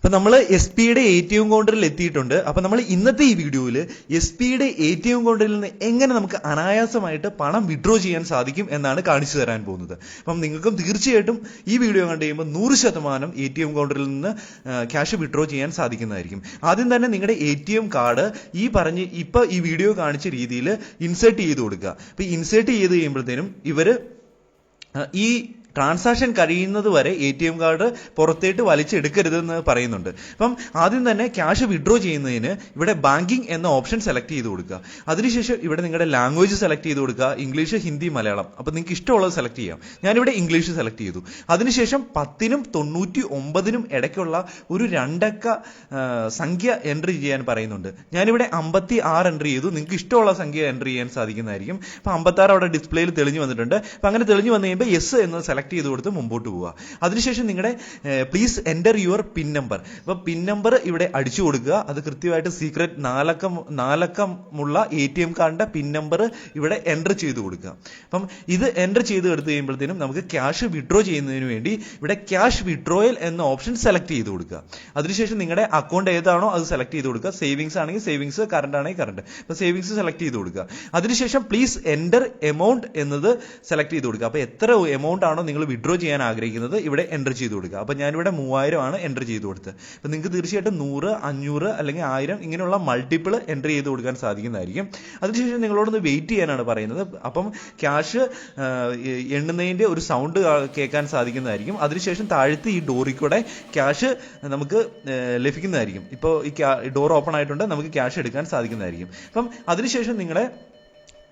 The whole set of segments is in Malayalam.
അപ്പൊ നമ്മൾ എസ് ബിയുടെ ATM കൗണ്ടറിൽ എത്തിയിട്ടുണ്ട്. അപ്പൊ നമ്മൾ ഇന്നത്തെ ഈ വീഡിയോയിൽ എസ് ബിയുടെ ATM കൗണ്ടറിൽ നിന്ന് എങ്ങനെ നമുക്ക് അനായാസമായിട്ട് പണം വിഡ്രോ ചെയ്യാൻ സാധിക്കും എന്നാണ് കാണിച്ചു തരാൻ പോകുന്നത്. അപ്പം നിങ്ങൾക്കും തീർച്ചയായിട്ടും ഈ വീഡിയോ കണ്ടു കഴിയുമ്പോൾ 100% ATM കൗണ്ടറിൽ നിന്ന് ക്യാഷ് വിഡ്രോ ചെയ്യാൻ സാധിക്കുന്നതായിരിക്കും. ആദ്യം തന്നെ നിങ്ങളുടെ ATM കാർഡ് ഇപ്പൊ ഈ വീഡിയോ കാണിച്ച രീതിയിൽ ഇൻസേർട്ട് ചെയ്ത് കൊടുക്കുക. അപ്പൊ ഇൻസേർട്ട് ചെയ്ത് കഴിയുമ്പോഴത്തേനും ഇവര് ഈ ട്രാൻസാക്ഷൻ കഴിയുന്നത് വരെ ATM കാർഡ് പുറത്തേട്ട് വലിച്ചെടുക്കരുതെന്ന് പറയുന്നുണ്ട്. അപ്പം ആദ്യം തന്നെ ക്യാഷ് വിഡ്രോ ചെയ്യുന്നതിന് ഇവിടെ ബാങ്കിങ് എന്ന ഓപ്ഷൻ സെലക്ട് ചെയ്ത് കൊടുക്കുക. അതിനുശേഷം ഇവിടെ നിങ്ങളുടെ ലാംഗ്വേജ് സെലക്ട് ചെയ്ത് കൊടുക്കുക. ഇംഗ്ലീഷ്, ഹിന്ദി, മലയാളം. അപ്പൊ നിങ്ങൾക്ക് ഇഷ്ടമുള്ളത് സെലക്ട് ചെയ്യാം. ഞാനിവിടെ ഇംഗ്ലീഷ് സെലക്ട് ചെയ്തു. അതിനുശേഷം 10നും 99നും ഇടയ്ക്കുള്ള ഒരു 2 അക്ക സംഖ്യ എൻട്രി ചെയ്യാൻ പറയുന്നുണ്ട്. ഞാനിവിടെ 56 എൻട്രി ചെയ്തു. നിങ്ങൾക്ക് ഇഷ്ടമുള്ള സംഖ്യ എൻട്രി ചെയ്യാൻ സാധിക്കുന്നതായിരിക്കും. അപ്പൊ 56 അവിടെ ഡിസ്പ്ലേയിൽ തെളിഞ്ഞു വന്നിട്ടുണ്ട്. അപ്പൊ അങ്ങനെ തെളിഞ്ഞു വന്നു കഴിയുമ്പോൾ യെസ് എന്ന് സെലക്ട് ചെയ്ത് കൊടുത്ത് മുമ്പോട്ട് പോവുക. അതിനുശേഷം നിങ്ങളുടെ please enter your pin number. അപ്പൊ പിൻ നമ്പർ ഇവിടെ അടിച്ചു കൊടുക്കുക. അത് കൃത്യമായിട്ട് സീക്രട്ട് 4 അക്കമുള്ള ATM കാർഡിന്റെ പിൻ നമ്പർ ഇവിടെ എൻ്റർ ചെയ്ത് കൊടുക്കുക. അപ്പം ഇത് എൻ്റർ ചെയ്ത് എടുത്തു കഴിയുമ്പോഴത്തേനും നമുക്ക് ക്യാഷ് വിഡ്രോ ചെയ്യുന്നതിന് വേണ്ടി ഇവിടെ ക്യാഷ് വിഡ്രോയൽ എന്ന ഓപ്ഷൻ സെലക്ട് ചെയ്ത് കൊടുക്കുക. അതിനുശേഷം നിങ്ങളുടെ അക്കൗണ്ട് ഏതാണോ അത് സെലക്ട് ചെയ്ത് കൊടുക്കുക. സേവിങ്സ് ആണെങ്കിൽ സേവിങ്സ്, കറണ്ട് ആണെങ്കിൽ കറണ്ട്. അപ്പൊ സേവിങ്സ് സെലക്ട് ചെയ്ത് കൊടുക്കുക. അതിനുശേഷം പ്ലീസ് എൻ്റർ എമൗണ്ട് എന്നത് സെലക്ട് ചെയ്ത് കൊടുക്കുക. അപ്പൊ എത്ര എമൗണ്ട് ആണോ നിങ്ങൾ വിഡ്രോ ചെയ്യാൻ ആഗ്രഹിക്കുന്നത് ഇവിടെ എൻ്റർ ചെയ്ത് കൊടുക്കുക. അപ്പൊ ഞാനിവിടെ 3000 ആണ് എൻ്റർ ചെയ്ത് കൊടുത്തത്. അപ്പൊ നിങ്ങൾക്ക് തീർച്ചയായിട്ടും 100, 500 അല്ലെങ്കിൽ 1000 ഇങ്ങനെയുള്ള മൾട്ടിപ്പിൾ എൻ്റർ ചെയ്ത് കൊടുക്കാൻ സാധിക്കുന്നതായിരിക്കും. അതിനുശേഷം നിങ്ങളോടൊന്ന് വെയിറ്റ് ചെയ്യാനാണ് പറയുന്നത്. അപ്പം ക്യാഷ് എണ്ണുന്നതിന്റെ ഒരു സൗണ്ട് കേൾക്കാൻ സാധിക്കുന്നതായിരിക്കും. അതിനുശേഷം താഴത്ത് ഈ ഡോറിൽ കൂടെ ക്യാഷ് നമുക്ക് ലഭിക്കുന്നതായിരിക്കും. ഇപ്പോൾ ഈ ഡോർ ഓപ്പൺ ആയിട്ടുണ്ട്, നമുക്ക് ക്യാഷ് എടുക്കാൻ സാധിക്കുന്നതായിരിക്കും. അപ്പം അതിനുശേഷം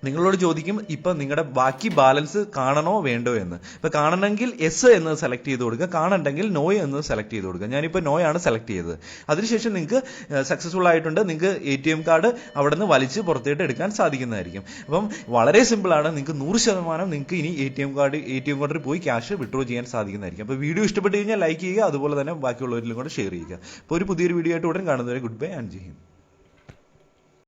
നിങ്ങളോട് ചോദിക്കും ഇപ്പൊ നിങ്ങളുടെ ബാക്കി ബാലൻസ് കാണണോ വേണ്ടോ എന്ന്. ഇപ്പൊ കാണണമെങ്കിൽ എസ് എന്ന് സെലക്ട് ചെയ്ത് കൊടുക്കുക, കാണണ്ടെങ്കിൽ നോ എന്ന് സെലക്ട് ചെയ്ത് കൊടുക്കുക. ഞാനിപ്പോ നോ ആണ് സെലക്ട് ചെയ്തത്. അതിനുശേഷം നിങ്ങൾക്ക് സക്സസ്ഫുൾ ആയിട്ടുണ്ട്. നിങ്ങൾക്ക് ATM കാർഡ് അവിടെ നിന്ന് വലിച്ച് പുറത്തേട്ട് എടുക്കാൻ സാധിക്കുന്നതായിരിക്കും. അപ്പം വളരെ സിമ്പിൾ ആണ്. നിങ്ങൾക്ക് 100% നിങ്ങൾക്ക് ഇനി ATM കൗണ്ടറിൽ പോയി ക്യാഷ് വിഡ്രോ ചെയ്യാൻ സാധിക്കുന്നതായിരിക്കും. അപ്പോൾ വീഡിയോ ഇഷ്ടപ്പെട്ട് കഴിഞ്ഞാൽ ലൈക്ക് ചെയ്യുക, അതുപോലെ തന്നെ ബാക്കിയുള്ളവരിലും കൂടെ ഷെയർ ചെയ്യുക. അപ്പോൾ ഒരു പുതിയൊരു വീഡിയോ ആയിട്ട് ഉടൻ കാണുന്നവരെ good bye and Jai Hind.